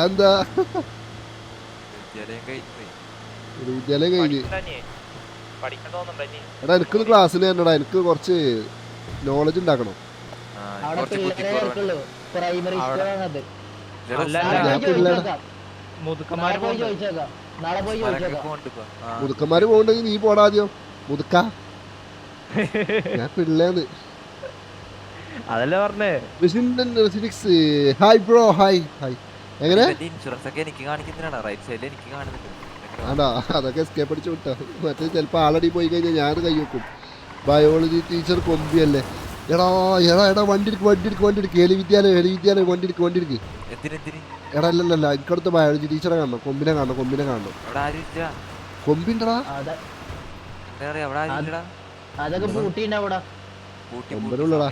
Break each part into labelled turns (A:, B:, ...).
A: എന്താ വിദ്യാലയം കഴിഞ്ഞ് എടാ എനിക്കൊന്ന് ക്ലാസ്സിന് തന്നെടാ, എനിക്ക് കുറച്ച് നോളജ് ഉണ്ടാക്കണം. മുതുക്കന്മാര് പോകണ്ടെങ്കിൽ നീ പോടാ ആദ്യം. മുതുക്ക ഞാൻ പിള്ളേന്ന്
B: അതല്ലേ പറഞ്ഞേ.
A: Hi bro, hi hi. എങ്ങനെ ആണ്ടാ അതൊക്കെ എസ്കേപ്പ് അടിച്ചു വിട്ടാ. മറ്റേ ചിലപ്പോൾ ആളടി പോയി കഴിഞ്ഞാൽ ഞാൻ കൈ വെക്കും. ബയോളജി ടീച്ചർ കൊമ്പിയല്ലേ. എടാ എടാ എടാ വണ്ടി എടുക്ക് വണ്ടി എടുക്ക് വണ്ടി എടുക്ക്. ഏലി വിദ്യാലയം വണ്ടി എടുക്ക് വണ്ടി എടുക്ക്. എടാ അല്ലല്ല എനിക്കടുത്ത് ബയോളജി ടീച്ചറെ കാണണം. കൊമ്പിനെ കാണണം, കൊമ്പിനെ കാണണം. കൊമ്പിണ്ടടാ കൊമ്പനുള്ളടാ.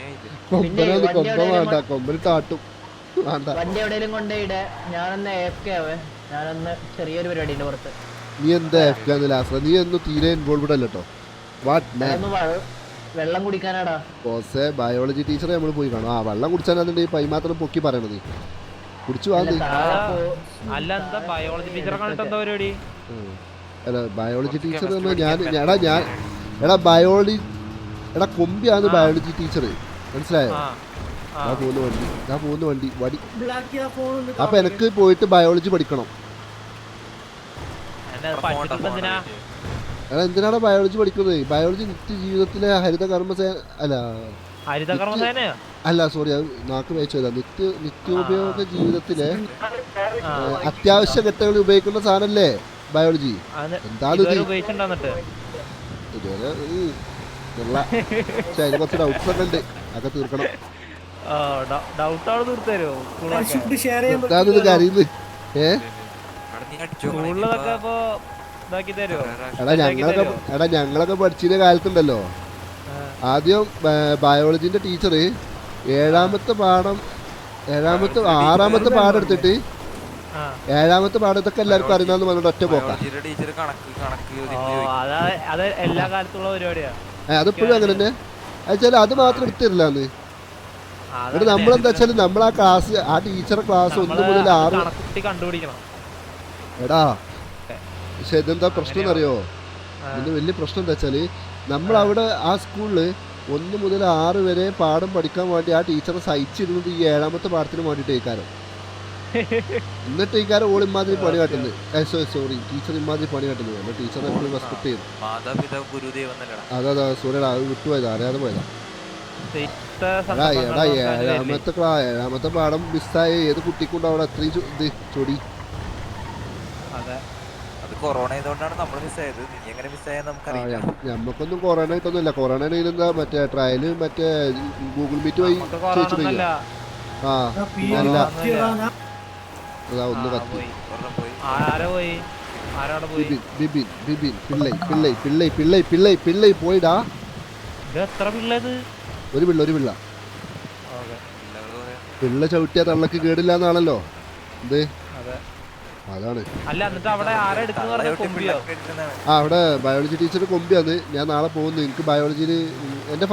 A: കൊമ്പനൊന്ന് കൊമ്പ വേണ്ട, കൊമ്പന് താട്ടും വേണ്ട. നീ എന്താ ലാസ്റ്റ് നീ ഒന്നും തീരെ ഇൻവോൾവ്ഡ് അല്ല കേട്ടോ.
C: വെള്ളം കുടിക്കാനാടാ
A: ബോസേ. ബയോളജി ടീച്ചറെ നമ്മൾ പോയി കാണും. ആ വെള്ളം കുടിച്ചാൽ പൈ മാത്രം പൊക്കി പറയണത്. കുടിച്ചു വാ.
B: അല്ല എന്താ ബയോളജി ടീച്ചറെ കണ്ടിട്ട് എന്താ പരിപാടി?
A: അല്ല ബയോളജി ടീച്ചർ എടാ ബയോളജി എടാ കൊമ്പിയാണ് ബയോളജി ടീച്ചർ, മനസ്സിലായോ? ഞാൻ പോകുന്ന വണ്ടി വടി. അപ്പൊ എനിക്ക് പോയിട്ട് ബയോളജി പഠിക്കണം. എടാ എന്തിനാണ് ബയോളജി പഠിക്കുന്നത്? ബയോളജി നിത്യ ജീവിതത്തിലെ അല്ല സോറി അത് നാക്ക് വായിച്ചതാ. നിത്യോപയോഗ ജീവിതത്തിലെ അത്യാവശ്യ ഘട്ടങ്ങളിൽ ഉപയോഗിക്കുന്ന സാധനല്ലേ ബയോളജി. എന്താണ് ഇതുവരെ അതിന് കുറച്ച് ഡൗട്ട്സ് ഒക്കെ ഉണ്ട്, അതൊക്കെ തീർക്കണം. എന്താണിത് കരയുന്നത്? എടാ ഞങ്ങളൊക്കെ പഠിച്ചിരുന്ന കാലത്തുണ്ടല്ലോ, ആദ്യം ബയോളജിന്റെ ടീച്ചർ ആറാമത്തെ പാഠം എടുത്തിട്ട് ഏഴാമത്തെ പാഠത്തൊക്കെ എല്ലാവർക്കും അറിയുന്ന പറഞ്ഞിട്ട് ഒറ്റ പോക്കാം. അതിപ്പോഴും അങ്ങനെ തന്നെ. അതെച്ചാൽ അത് മാത്രം എടുത്തിരില്ലാന്ന്. എന്നിട്ട് നമ്മളെന്താ വെച്ചാല് നമ്മളാ ക്ലാസ് ആ ടീച്ചറെ ക്ലാസ് 1 മുതൽ 6 എടാ. പക്ഷെ ഇതെന്താ പ്രശ്നം എന്നറിയോ? ഇതിന്റെ വലിയ പ്രശ്നം എന്താ വെച്ചാല് നമ്മളവിടെ ആ സ്കൂളില് 1 മുതൽ 6 വരെ പാഠം പഠിക്കാൻ വേണ്ടി ആ ടീച്ചറെ സഹിച്ചിരുന്നത് ഈ 7ാമത്തെ പാഠത്തിന് വേണ്ടിയിട്ട് ഇക്കാരം. എന്നിട്ട് ഇക്കാരം ഓൾ ഇമാതിരി പണി കാട്ടുന്നത്. സോറി ടീച്ചർ ഇമാതിരി പണി കാട്ടുന്നത്. എന്റെ ടീച്ചറെ എപ്പോഴും റെസ്പെക്ട് ചെയ്യുന്നു. അതാ സോറിയടാ, അത് വിട്ടുപോയതാ, അറിയാതെ പോയതാ. എടാ ഏഴാമത്തെ പാഠം മിസ്സായ ഏത് കുട്ടിക്കുണ്ടോ അവിടെ അത്രയും ചൊടി. ഞമ്മക്കൊന്നും കൊറോണ ആയിട്ടൊന്നുമില്ല. കൊറോണ എന്താ മറ്റേ ട്രയല് മറ്റേ ഗൂഗിൾ മീറ്റ് വഴി ചോദിച്ചിട്ടില്ല. ആ അല്ല അതാ ഒന്ന് കത്തി. ബിബിൻ ബിബിൻ പിള്ളൈ പിള്ളൈ പിള്ളൈ പിള്ളൈ പിള്ളൈ പിള്ളൈ പോയിടാ. ഒരു പിള്ള പിള്ള ചവിട്ടിയ തള്ളക്ക് കേടില്ല എന്നാണല്ലോ. എന്ത് അതാണ്. അവിടെ ബയോളജി ടീച്ചർ കൊമ്പിയാണ്. ഞാൻ നാളെ പോകുന്നു. എനിക്ക് ബയോളജിയിൽ എൻ്റെ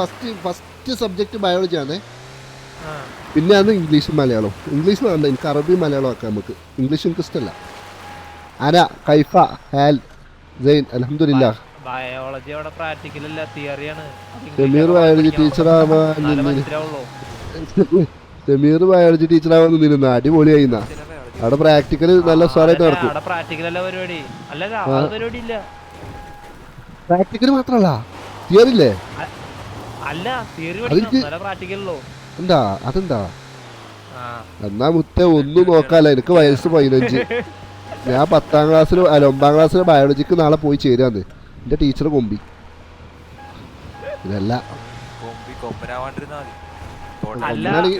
A: ഫസ്റ്റ് സബ്ജക്റ്റ് ബയോളജിയാണ്. പിന്നെ ആണ് ഇംഗ്ലീഷും മലയാളവും. ഇംഗ്ലീഷ് വേണ്ട, എനിക്ക് അറബി മലയാളം ആക്കാം. നമുക്ക് ഇംഗ്ലീഷ് എനിക്ക് ഇഷ്ടമല്ല. അന കൈഫ ഹാൽ ജൈൻ അൽഹംദുലില്ലാ. സെമീർ ബയോളജി ടീച്ചറാവാൻ നിന്നിരുന്ന അടിപൊളിയായിരുന്ന. അവിടെ പ്രാക്ടിക്കല് നല്ല ഉഷാറായിട്ട് നടക്കും. പ്രാക്ടിക്കല് മാത്രല്ല തിയറി ഇല്ലേ? എന്താ അതെന്താ? എന്നാ മുത്തേ ഒന്നും നോക്കാല്ല. എനിക്ക് വയസ്സ് 15. ഞാൻ 10ാം ക്ലാസ്സിലും 9ാം ക്ലാസ്സിലും ബയോളജിക്ക് നാളെ പോയി ചേരാന്ന്. എന്റെ ടീച്ചർ കൊമ്പി. ഇതല്ല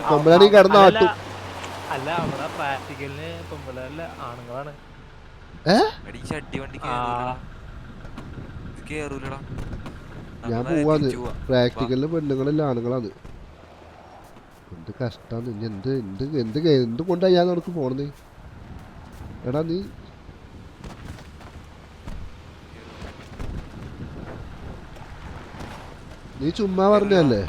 A: കൊമ്പനാണെങ്കിൽ കിടന്ന ആട്ടും. ഞാൻ പോവാന്ന്. പ്രാക്ടിക്കലിന് പെണ്ണുങ്ങളല്ല ആണുങ്ങളാണ്. എന്ത് കഷ്ടാന്ന്. ഇനി എന്ത് കൊണ്ടാ ഞാൻ നടക്ക് പോണത്? എടാ നീ ചുമ്മാ പറഞ്ഞല്ലേ?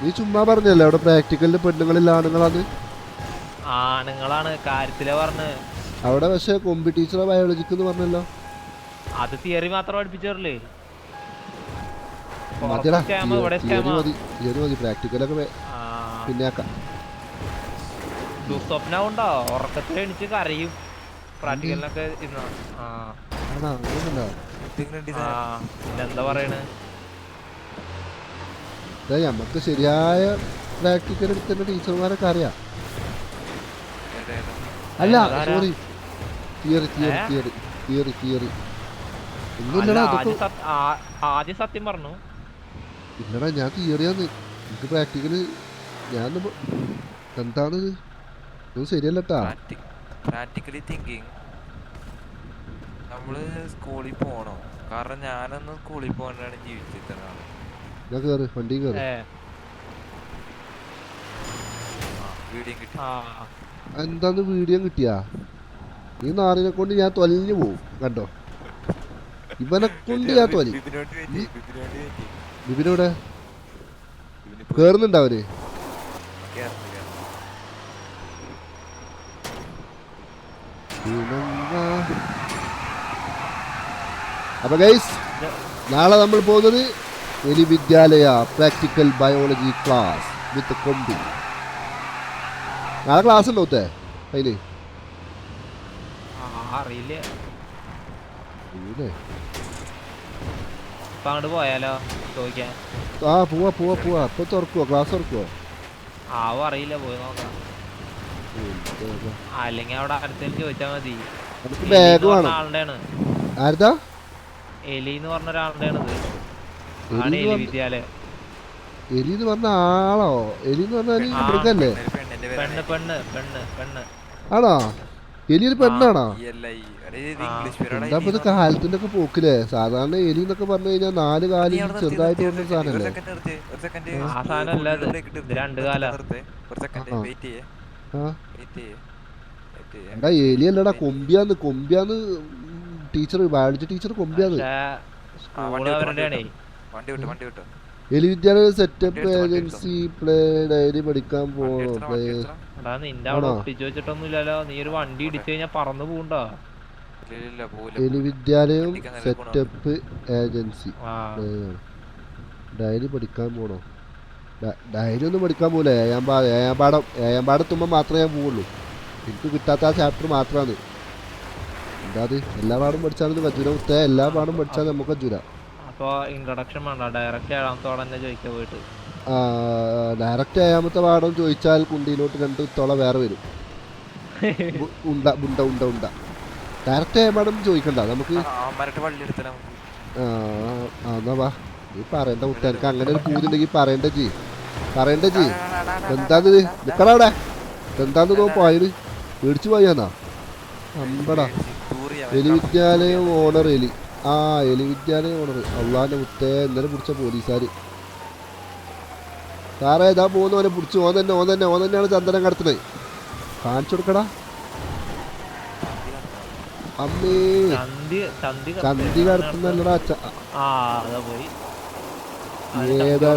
A: നീ ചുമ്മാ പറഞ്ഞല്ലേ അവിടെ പ്രാക്ടിക്കലിന് പെണ്ണുങ്ങളില്ല ആണുങ്ങളാന്ന്?
B: ആണുങ്ങളാണ് കാര്യത്തിലെ പറഞ്ഞ്.
A: അവിടെ പക്ഷെ കൊമ്പി ടീച്ചറെ ബയോളജിക്ക് എന്ന് പറഞ്ഞല്ലോ.
B: അത് തിയറി മാത്രം പഠിപ്പിച്ചേരില്ലേ?
A: മതിയടാ, തിയറി മതി, പ്രാക്ടിക്കലൊക്കെ പിന്നെയാക്കാം.
B: ദുസ്വപ്നം ഉണ്ടോ? ഉറക്കത്തിൽ എണിച്ച് കരയും പ്രാക്ടിക്കലിനൊക്കെ ഇരുന്ന. പിന്നെന്താ പറയണേ?
A: നമുക്ക് ശരിയായ പ്രാക്ടിക്കൽ എടുക്കുന്ന ടീച്ചർമാരൊക്കെ അറിയാം. അല്ല സോറി, തിയറി
B: ആദ്യം സത്യം പറഞ്ഞു.
A: ഇല്ലടാ, ഞാൻ തിയറിയാന്ന്. എനിക്ക് പ്രാക്ടിക്കല് ഞാൻ എന്താണിത്? ഇത് ശരിയല്ലട്ടാ.
C: പ്രാക്ടിക്കലി തിങ്കിങ് നമ്മള് സ്കൂളിൽ പോണോ? കാരണം ഞാനൊന്നും സ്കൂളിൽ പോകാനാണ് ജീവിച്ചിരുന്നത്.
A: ഞാൻ കേറ്, വണ്ടി കേറ്. എന്താന്ന് വീഡിയോ കിട്ടിയാ? ഈ നാറിനെ കൊണ്ട് ഞാൻ തൊലഞ്ഞു പോവും. കണ്ടോ, ഇവനെ കൊണ്ട് ഞാൻ തൊലി. ബിബിനോടെ കേറുന്നുണ്ടോ അവര്? അപ്പൊ ഗൈസ്, നാളെ നമ്മൾ പോകുന്നത് എലി വിദ്യാലയ practical biology class with Kombi. നാളെ ക്ലാസ് ഉണ്ടോ അതിന്?
B: അറിയില്ലേ? അങ്ങോട്ട് പോയാലോ ചോദിക്കാൻ?
A: പോവാ. ഇപ്പൊ തുറക്കുവോ? ക്ലാസ് തുറക്കുവോ?
B: അറിയില്ല, പോയി നോക്കാം. അല്ലെങ്കിൽ അവിടെ അടുത്തേക്ക് ചോദിച്ചാ മതി.
A: ബാഗ് വേണം. ആരുതാ?
B: എലി എന്ന് പറഞ്ഞ ഒരാളുടെ എലി വിദ്യാലയം.
A: എലി എന്ന് പറഞ്ഞ ആളോ? എലി എന്ന് പറഞ്ഞാല് മൃഗല്ലേ?
B: പെണ്ണ്
A: ആണോ? എലി ഒരു പെണ്ണാണോ? എന്താ ഇത് കാലത്തിന്റെ ഒക്കെ പോക്കില്ലേ? സാധാരണ എലി എന്നൊക്കെ പറഞ്ഞു കഴിഞ്ഞാൽ 4 കാലിൽ ചെറുതായിട്ട് തോന്നുന്ന സാധനല്ലേ? എടാ എലി അല്ലടാ, കൊമ്പിയാന്ന് ടീച്ചർ, ബയോളജി ടീച്ചർ കൊമ്പിയാന്ന്. എലി വിദ്യാലയ സെറ്റപ്പ് ഏജൻസി പ്ലേ ഡയറി പഠിക്കാൻ പോണോ?
B: നീ ഒരു വണ്ടി ഇടിച്ചു കഴിഞ്ഞാൽ പറന്നു പോകണ്ടോ?
A: എലി വിദ്യാലയം സെറ്റപ്പ് ഏജൻസി ഡയറി പഠിക്കാൻ പോണോ? ഡയറി ഒന്നും പഠിക്കാൻ പോകില്ല. ഏഴാം പാടത്തുമ്പോൾ മാത്രമേ ഞാൻ പോവുള്ളൂ. എനിക്ക് കിട്ടാത്ത ആ ചാപ്റ്റർ മാത്രമാണ്. എന്താ അത്? എല്ലാ പാടും പഠിച്ചാൽ കജൂര മുത്തേ, എല്ലാ പാടും പഠിച്ചാൽ നമുക്ക് കജൂര. ഡയറക്റ്റ് ഏഴാമത്തെ പാഠം ചോദിച്ചാൽ കുണ്ടിയിലോട്ട് 2 തോള വേറെ വരും. ഉണ്ട ഡയറക്റ്റ് ഏഴാം പാഠം ചോദിക്കണ്ട നമുക്ക്. എന്നാ വാ, നീ പറയണ്ട മുത്ത. എനിക്ക് അങ്ങനെ ഒരു പൂതിണ്ടെങ്കിൽ പറയണ്ട ജി. എന്താന്ന് നിക്കടാ? എന്താന്ന് തോ പോയത്? പേടിച്ചു പോയാന്നാ? അമ്പടാ. എലി വിദ്യാലയം ഓണർ എലി. എലി വിദ്യാലയം ഓണർ. അള്ളാന്റെ മുത്തേ, ഇന്നലെ പിടിച്ച പോലീസുകാര്. സാറേ ഇതാ പോകുന്നവനെ പിടിച്ചു. ഓൻ തന്നെയാണ് ചന്ദനം കടത്തുന്നത്. കാണിച്ചു കൊടുക്കടാ. അമ്മേ, ചന്തി കടത്തുന്നല്ലടാ. ഏതാ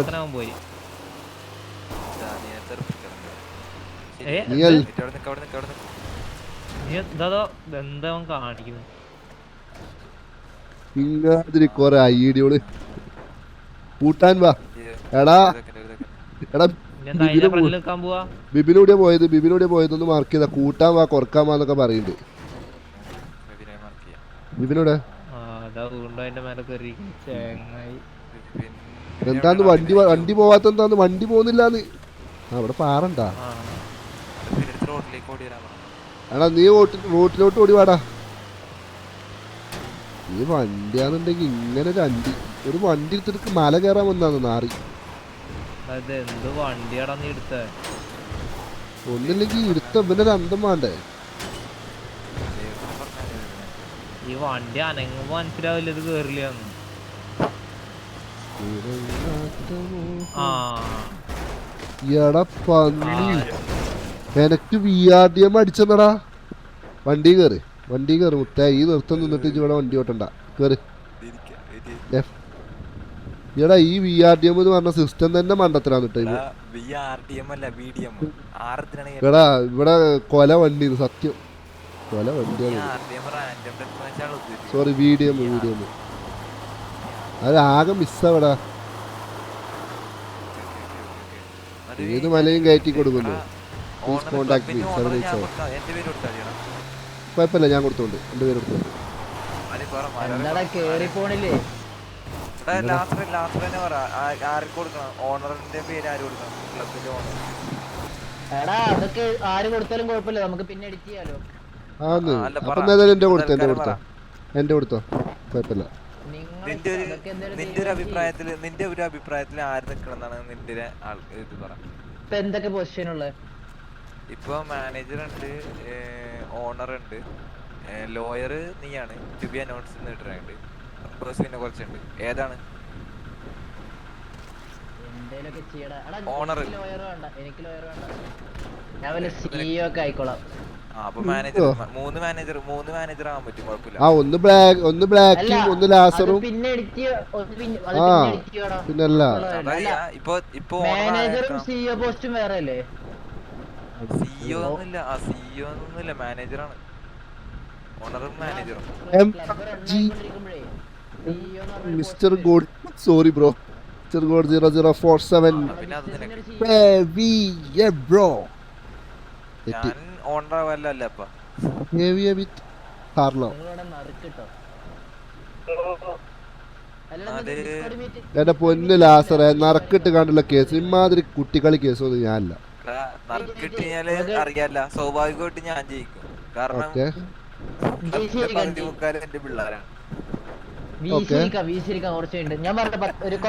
A: ഇങ്ങാതിരി കൊറേ ഐഡിയോള് കൂട്ടാൻ വാ. എടാ ബിബിനൂടെ പോയതൊന്ന് മാർക്ക് ചെയ്താ. കൂട്ടാൻ വാ, കുറക്കാൻ വാ എന്നൊക്കെ പറയുന്നുണ്ട്. ബിബിനൂടെ എന്താന്ന് വണ്ടി പോവാത്ത? എന്താന്ന് വണ്ടി പോകുന്നില്ലാന്ന്? അവിടെ പാറണ്ടാ? എടാ നീ റോട്ടിലോട്ട് ഓടി വാടാ. ഈ വണ്ടിയാന്നുണ്ടെങ്കിൽ ഇങ്ങനെ ഒരു വണ്ടി എടുത്തിട്ട് മല കയറാൻ വന്നാന്ന് നാറി. ഒന്നില്ലെങ്കിൽ എടുത്ത പിന്നെ രണ്ടും വേണ്ടേ?
B: ഈ വണ്ടി അനങ്ങുമ്പോ മനസ്സിലാവില്ല ഇത് കേറില്ല.
A: എടാ പന്നി, എനക്ക് VRDM അടിച്ചെന്നടാ. വണ്ടി കയറി മുത്ത. ഈ നിർത്തം നിന്നിട്ട് ഇവിടെ വണ്ടി ഓട്ടണ്ട. കേറ്. എടാ ഈ VRDM എന്ന് പറഞ്ഞ സിസ്റ്റം തന്നെ മണ്ടത്തരാണ് കേട്ടോ എടാ ഇവിടെ കൊല വണ്ടി സത്യം കൊല വണ്ടിയാണ് സോറി VDM അത് ആകെ മിസ്സാവടാ ഏത് മലയും കയറ്റി കൊടുക്കുന്നു കുഴപ്പമില്ല ഞാൻ കൊടുത്തോണ്ട് എന്റെ പേര് കൊടുത്തോണ്ട് ആന്ന് അപ്പൊ എന്റെ കൊടുത്തോ എന്റെ കൊടുത്തോ കുഴപ്പമില്ല
C: നിന്റെ ഒരു അഭിപ്രായത്തിൽ ആര് നിക്കണെന്നാണ് നിന്റെ ഇത് പറ.
D: എന്തൊക്കെ പൊസിഷൻ ഉള്ളത്?
C: ഇപ്പൊ മാനേജർ ഉണ്ട്, ഓണർ ഉണ്ട്, ലോയർ നീയാണ്, ടു ബി അനൗൺസ് ഇട്ടിട്ടുണ്ട്, പിന്നെ കുറച്ചുണ്ട്. ഏതാണ് ഓണർ? മൂന്ന് മാനേജർ ആവാൻ പറ്റും, കുഴപ്പമില്ല.
A: ഒന്ന് ബ്ലാക്കും ഒന്ന് ലാസറും പിന്നല്ല
C: ഇപ്പൊ
D: സിഇഒ പോസ്റ്റും വേറെ അല്ലേ?
C: സിഇഒ ഒന്നുമില്ല, മാനേജറാണ്. ഓണറും മാനേജറും.
A: Mister god sorry bro, mister god 0047 bro.
C: ഞാൻ ഓണറാവല്ല അപ്പ
A: കാർലോ എന്റെ പൊന്ന് ലാസറെ നറുക്കിട്ട് കണ്ടുള്ള കേസ് ഇമാതിരി കുട്ടികളി കേസൊന്നും ഞാനല്ല.
C: നറുക്കിട്ടിഞ്ഞാല് അറിയാല്ല, സ്വാഭാവികമായിട്ട് ഞാൻ ജയിക്കും. കാരണം എന്റെ പിള്ളേരാണ്.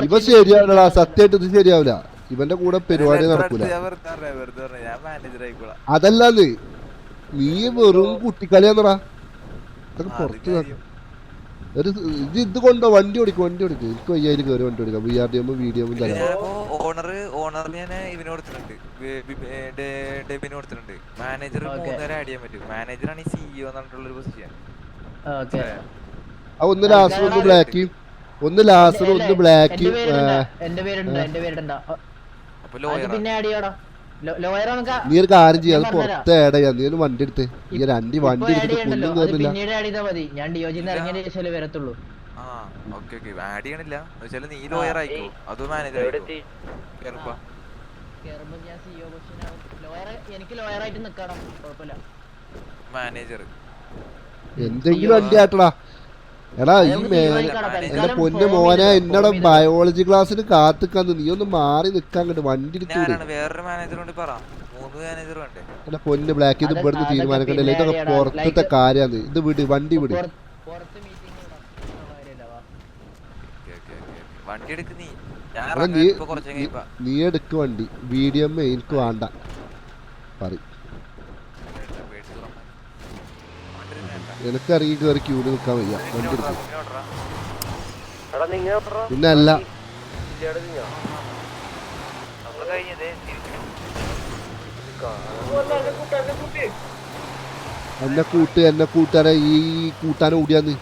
A: ഇവ ശരിയാവില്ലടാ, സത്യമായിട്ട് ഇത് ശരിയാവില്ല. ഇവന്റെ കൂടെ പരിപാടി നടക്കൂല. അതല്ലാന്ന് നീ വെറും കുട്ടിക്കളിയാന്നടാ. അതൊക്കെ പുറത്ത് ഇത് കൊണ്ടോ വണ്ടി ഓടിക്കും എനിക്ക് വയ്യായി കയറി വണ്ടി ഓടിക്കാം. VRDM VDM
C: മാനേജർ 3 ആഡ് ചെയ്യാൻ പറ്റും. മാനേജറാണ് ഈ സിഇഒ എന്നുള്ള പൊസിഷൻ.
A: ഒന്ന് ലാസർ ഒന്ന് ബ്ലാക്കും ഒന്ന് ലാസർ ഒന്ന് ബ്ലാക്കും. നീ ഒരു കാര്യം ചെയ്യാം, അത് പുറത്ത് ആഡ് ചെയ്യാം. നീ ഒരു വണ്ടി എടുത്ത് ഈ വണ്ടി എടുത്തിട്ട് ഒന്നും കേറില്ല. എന്തെങ്കിലും വണ്ടി ആട്ടടാ. എടാ ഈ എന്റെ പൊന്നു മോനെ എന്നോട് ബയോളജി ക്ലാസ്സിന് കാത്തിക്കാന്ന് നീ ഒന്ന് മാറി നിക്കാൻ കണ്ട് വണ്ടി എടുത്തൂടെ. എന്റെ പൊന്ന് ബ്ലാക്ക് ഇത് ഇവിടുന്ന് തീരുമാനിക്കണ്ടല്ലേ, ഇതൊക്കെ പുറത്തത്തെ കാര്യാന്ന്. ഇത് വിട്, വണ്ടി വിട്. നീ എടുക്ക് വണ്ടി. VDM എനിക്ക് വേണ്ട പറ. എനിക്ക് ഇറങ്ങി കയറി ക്യൂല് നിൽക്കാൻ വയ്യ. വണ്ടി എടുക്കും പിന്നെ അല്ല എന്നെ കൂട്ടാനെ ഈ കൂട്ടാനെ ഓടിയാന്ന്.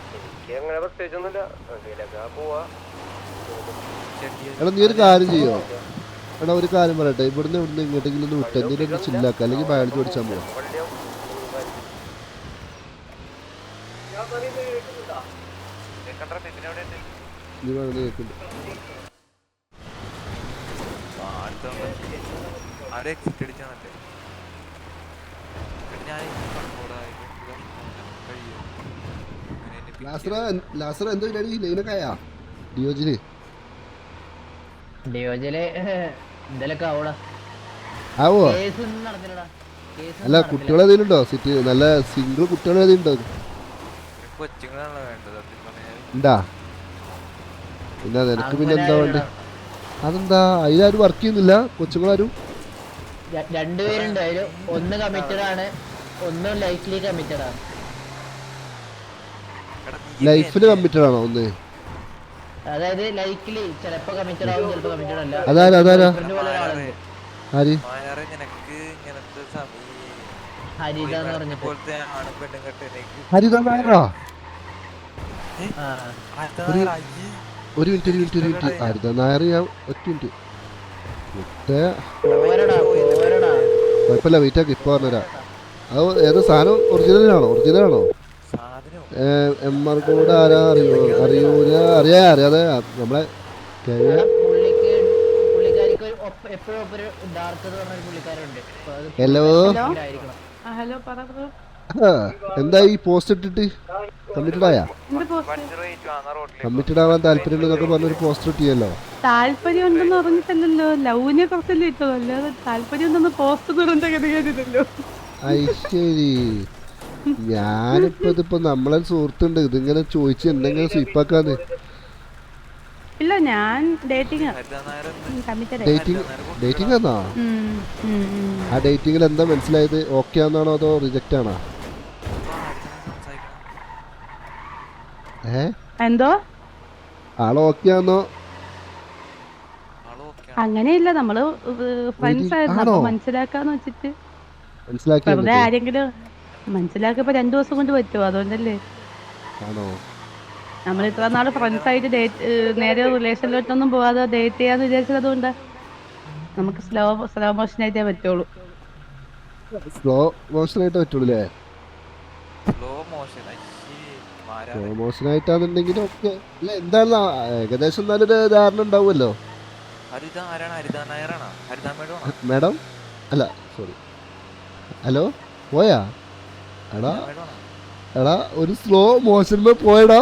A: എടാ നീ ഒരു കാര്യം ചെയ്യോ? എടാ ഒരു കാര്യം പറയട്ടെ, ഇവിടുന്ന് ഇങ്ങോട്ടെങ്കിലും ഒന്ന് വിട്ട് എന്തെങ്കിലും ചില്ലാക്ക, അല്ലെങ്കിൽ ബയോളജി പഠിച്ചാൽ പോവാ. നീ വേണമെന്ന് കേൾക്കുന്നുണ്ട്. ലാസർ എന്തോ ലൈനൊക്കെ ആയാ ഡിയോജില് ആവോ? അല്ല കുട്ടികൾ ഏതെങ്കിലും ഉണ്ടോ? സിറ്റി നല്ല സിംഗിൾ കുട്ടികൾ ഏതെങ്കിലും ഉണ്ടോ? ഉണ്ടാ? പിന്നെ നിനക്ക് പിന്നെ എന്താ വേണ്ട? അതെന്താ അതിലാരും വർക്ക് ചെയ്യുന്നില്ല? കൊച്ചുങ്ങളാരും
D: രണ്ടുപേരുണ്ട്. അതില് ഒന്ന് കമ്മിറ്റഡ് ആണ്, ഒന്ന് ലൈഫിലി കമ്മിറ്റഡ് ആണ്.
A: ലൈഫില് കമ്മിറ്റഡ് ആണോ ഒന്ന്?
D: അതായത് ലൈഫിലി ചിലപ്പോ കമ്മിറ്റഡ് ആവും, ചിലപ്പോ കമ്മിറ്റഡ് അല്ല.
A: അതാരാ ആര്?
D: ഹരിത എന്ന് പറഞ്ഞിട്ട്.
A: ഹരിത നായരാ? ഒരു മിനിറ്റ് ഹരിത നായർ ഞാൻ ഒറ്റ മിനിറ്റ് മുത്തേ
D: പോരടാ
A: കുഴപ്പമില്ല വെയിറ്റ് ആക്കി ഇപ്പൊ പറഞ്ഞുതരാം. അത് ഏത് സാധനം ഒറിജിനലാണോ
C: സാധനം
A: എം ആർ കോഡ് ആരാ അറിയൂല അറിയാതെ നമ്മളെ
D: പുള്ളിക്കാരിക്ക് എപ്പോഴും ഒരു ഡാർക്ക് എന്ന് പറഞ്ഞ പുള്ളിക്കാരുണ്ട്.
A: ഹലോ
E: ഹലോ പറ ബ്രോ.
A: എന്താ ഈ പോസ്റ്റ് ഇട്ടിട്ട് കമ്മിറ്റഡ് ആയാ കമ്മിറ്റഡ് ആവാൻ താല്പര്യം എന്നൊക്കെ പറഞ്ഞൊരു പോസ്റ്റർ ഇട്ടിയല്ലോ.
E: താല്പര്യം ഉണ്ടെന്ന് പറഞ്ഞിട്ടല്ലോ, ലവിനെ കുറിച്ചല്ലേ ഇട്ടത്, അല്ലാതെ താല്പര്യം ഉണ്ടെന്ന് പോസ്റ്റ് കേട്ടില്ലല്ലോ.
A: ശരി ഞാനിപ്പോ ഇതിപ്പോ നമ്മളെ സുഹൃത്തുണ്ട് ഇതിങ്ങനെ ചോദിച്ച് എന്തെങ്കിലും സ്വീപ്പാക്കാന്ന്.
E: ഇല്ല ഞാൻ ഡേറ്റിംഗ്
A: ഡേറ്റിംഗ് ആണോ? ആ ഡേറ്റിംഗിൽ എന്താ മനസ്സിലായത്? ഓക്കെ ആണെന്നാണോ അതോ റിജക്റ്റ് ആണോ?
E: എന്തോ
A: ആള് ഓക്കെ ആണോ?
E: അങ്ങനെയില്ല, നമ്മള് ഫ്രണ്ട്സ് ആയിരുന്നു, അപ്പൊ മനസ്സിലാക്കാന്ന് വെച്ചിട്ട് വെറുതെ ആരെങ്കിലും മനസ്സിലാക്കിയപ്പോ 2 ദിവസം കൊണ്ട് പറ്റുമോ, അതുകൊണ്ടല്ലേ. നമ്മൾ ഇത്ര നാള് ഫ്രണ്ട്സ് ആയിട്ട് നേരെ റിലേഷനിലോട്ടൊന്നും പോവാതെ ഡേറ്റ് ചെയ്യാന്ന് വിചാരിച്ചത് അതുകൊണ്ടാ. നമുക്ക് സ്ലോ മോഷൻ ആയിട്ടേ പറ്റുള്ളൂ.
A: സ്ലോ മോഷൻ ആയിട്ട് പറ്റുള്ളൂ.
C: സ്ലോ
A: മോഷൻ ആയിട്ടാണെന്നുണ്ടെങ്കിൽ ഓക്കെ. അല്ല എന്തായാലും ഏകദേശം നല്ലൊരു ധാരണ ഉണ്ടാവുമല്ലോ. മാഡം അല്ല സോറി. ഹലോ പോയാ എടാ ഒരു സ്ലോ മോഷൻ പോയടാ.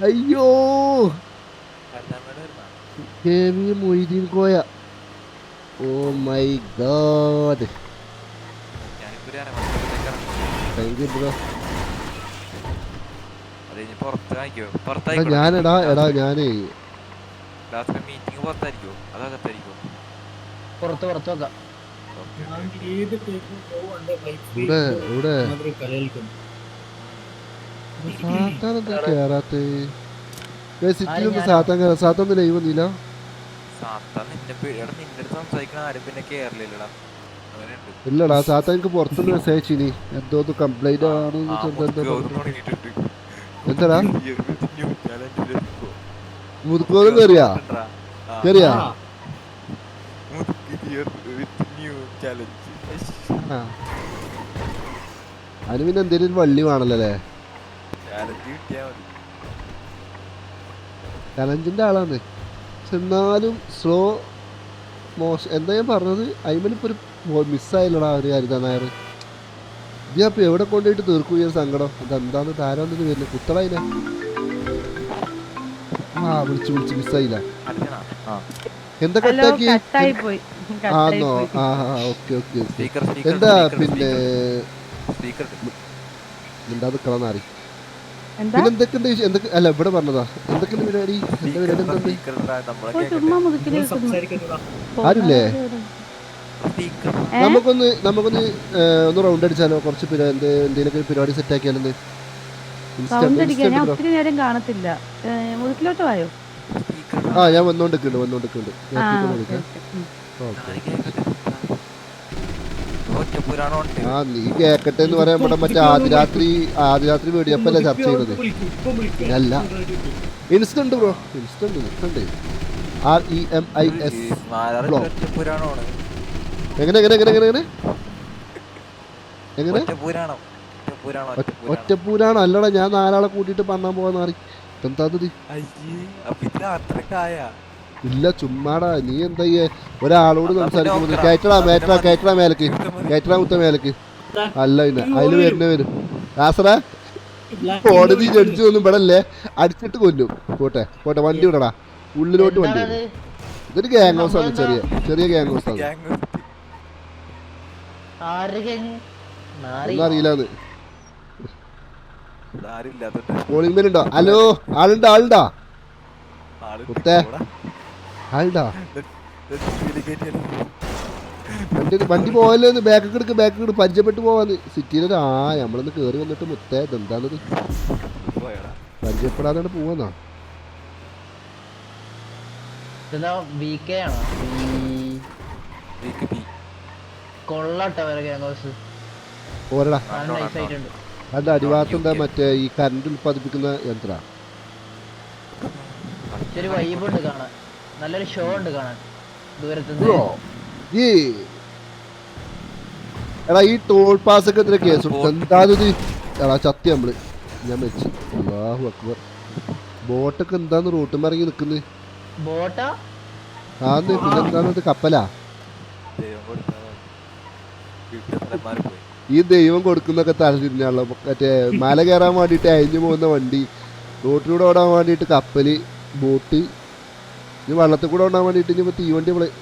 A: അയ്യോ Moideen Koya. Oh my god. Thank you bro. ഞാനേ
D: പുറത്ത് വെക്കാം.
A: ഇവിടെ കേറാത്ത സിറ്റിയിലൊന്നും സാത്തൊന്നും ലൈവ് ഒന്നുമില്ല. ഇല്ലടാ സാത്താനിക്ക് പുറത്തുനിന്ന് മെസ്സേജ് ഇനി എന്തോ കംപ്ലൈന്റ് ആണ്. എന്താടാ മുതുക്കോലും കേറിയാ അതിന് പിന്നെ എന്തേലും ഒരു വള്ളി വേണല്ലോ അല്ലേ? ചലഞ്ചിന്റെ ആളാണ്. പക്ഷെ എന്നാലും സ്ലോ മോശം എന്താ ഞാൻ പറഞ്ഞത്, അയിമലിപ്പോ ഒരു മിസ്സായില്ലടാ ഒരു ഹരിത നായർ. ഇതിപ്പോ എവിടെ കൊണ്ടുപോയിട്ട് തീർക്കും ഈ ഒരു സങ്കടം? അതെന്താന്ന് താരൊന്നും വരില്ല കുത്തളയില്ല. വിളിച്ച് മിസ്സായില്ല. എന്താ കട്ടാക്കി? ആന്നോ? ഓക്കെ. എന്താ പിന്നെ എന്താ നിക്കളന്നറി പിന്നെ എന്തൊക്കെ അല്ല ഇവിടെ പറഞ്ഞതാ. എന്തൊക്കെയുണ്ട് പരിപാടി? എന്താ പരിപാടി? ആരുല്ലേ? നമുക്കൊന്ന് ഒന്ന് റൗണ്ട് അടിച്ചാലോ? കുറച്ച് എന്തെങ്കിലുമൊക്കെ പരിപാടി സെറ്റ് ആക്കിയാലൊന്ന്.
E: ഒത്തിരി നേരം കാണത്തില്ല, മുതുക്കിലോട്ട് വായോ.
A: ഞാൻ വന്നോണ്ടിരിക്കുന്നുണ്ട്. നീ കേക്കട്ടെ എന്ന് പറയാൻ ഇവിടെ മറ്റേ ആദ്യരാത്രി വേടിയപ്പല്ലേ ചർച്ച ചെയ്യുന്നത്. അല്ല instant bro, instant REMIS bro. എങ്ങനെ ഒറ്റപ്പൂരാണോ? അല്ലടാ ഞാൻ 4 ആളെ കൂട്ടിട്ട് പണ്ണാൻ പോവാന്ന് മാറി. എന്താ ഇല്ല ചുമ്മാടാ. നീ എന്താ ഒരാളോട് സംസാരിക്കുമ്പോ കയറ്റടാ മേലേക്ക് മുത്ത മേലേക്ക്. അല്ല പിന്നെ അതില് വരും കാസറ കോടതി ജഡ്ജി ഒന്നും ഇവിടെ അല്ലേ, അടിച്ചിട്ട് കൊല്ലും. പോട്ടെ വണ്ടി വിടടാ, ഉള്ളിലോട്ട് വണ്ടി. ഇതൊരു ഗ്യാങ് ഹൗസ് ആണ്, ചെറിയ ഗ്യാങ് ഹൗസ് ആണ്. ഒന്നും അറിയില്ലാന്ന്. കോളിംഗ് ബെൽ ഉണ്ടോ? ഹലോ ആളുണ്ടാ ആളുണ്ടാ വണ്ടി പോവല്ലോ. ബാക്ക് എടുക്ക് പരിചയപ്പെട്ട് പോവാന്ന്. സിറ്റിയിലൊരു നമ്മളൊന്ന് കേറി വന്നിട്ട് മുത്തേ ഇതെന്താണത് പരിചയപ്പെടാതെ പോവാന്നാ.
D: കൊള്ളാട്ടോ
A: പോരടാ അതിന്റെ അടിഭാഗത്ത് എന്താ മറ്റേ ഈ കറണ്ട് ഉൽപ്പാദിപ്പിക്കുന്ന യന്ത്ര
D: ഒരു വൈബ് ഉണ്ട് കാണാൻ, നല്ലൊരു ഷോ ഉണ്ട് കാണാൻ ദൂരത്ത്
A: ഈ എടാ ഈ ടോൾ പാസ് ഒക്കെ എത്ര കേസ് എന്താണിത്? എടാ ചത്തി നമ്മള് ഞാൻ വെച്ച് അല്ലാഹു അക്ബർ. ബോട്ടൊക്കെ എന്താന്ന് റൂട്ടും ഇറങ്ങി നിക്കുന്നത്?
D: ബോട്ടാ
A: ആന്ന് പിന്നെ എന്താണത്? കപ്പലാ? ഈ ദൈവം കൊടുക്കുന്നൊക്കെ തലതിരിഞ്ഞാണല്ലോ. മറ്റേ മല കയറാൻ വേണ്ടിയിട്ട് അയഞ്ഞു പോകുന്ന വണ്ടി, റോട്ടിലൂടെ ഓടാൻ വേണ്ടിയിട്ട് കപ്പല്, ബോട്ട്, ഇനി വെള്ളത്തിൽ കൂടെ ഓടാൻ വേണ്ടിയിട്ട് ഇനി തീവണ്ടി